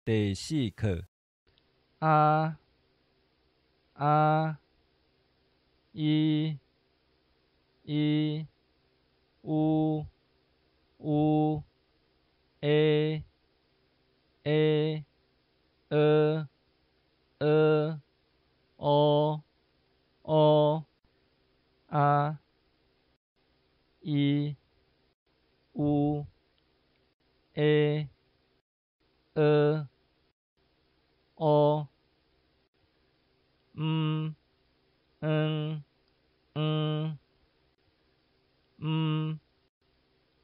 第四课啊啊一一乌乌 a a o o a i u e o n n n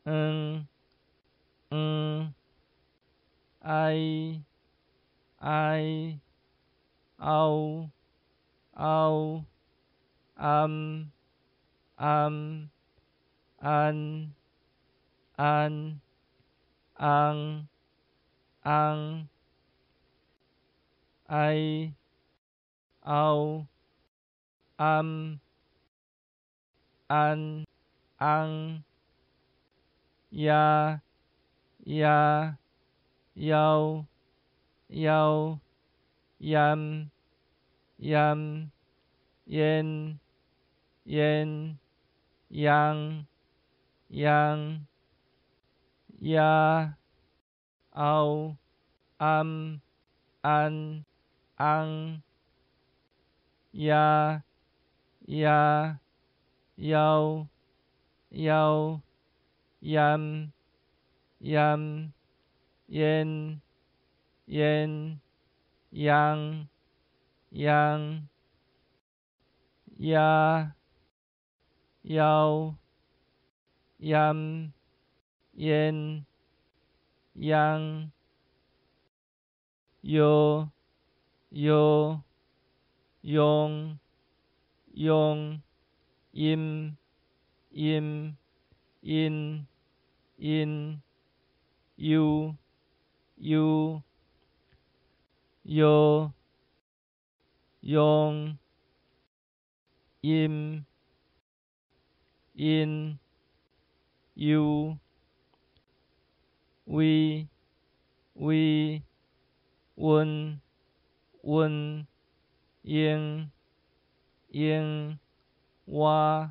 n I au au an ai au an ya yao yam yen yang ya ao an ya yao yam yen yang ya yao yam yen yang yo yong im in yu yo yong im in yu we un yên wa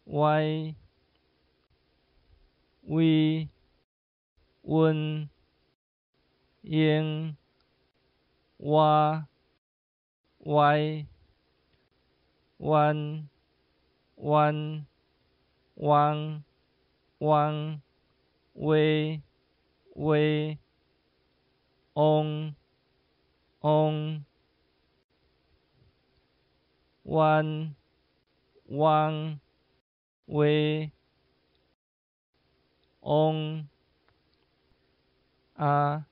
wai we un yên wa wai wan wang we on wan wang we on a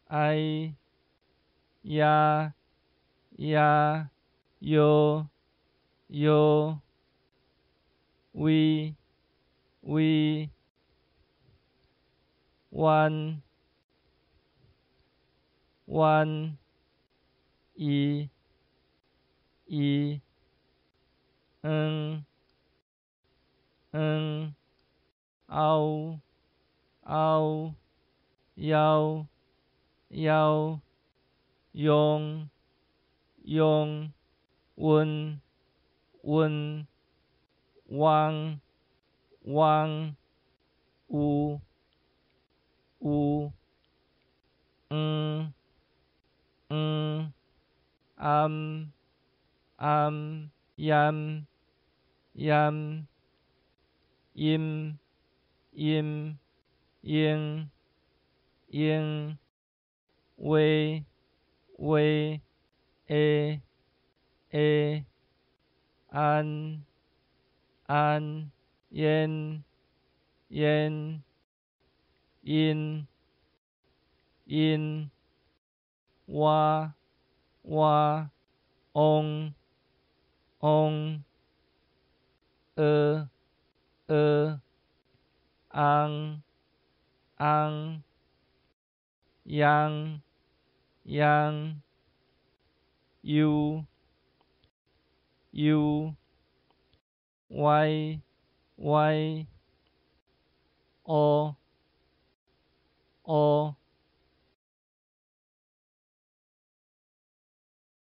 ai ya yo we wan i au yao yong un wang u yam im yên we e an yen in wa on ơ an yang yu u y y o o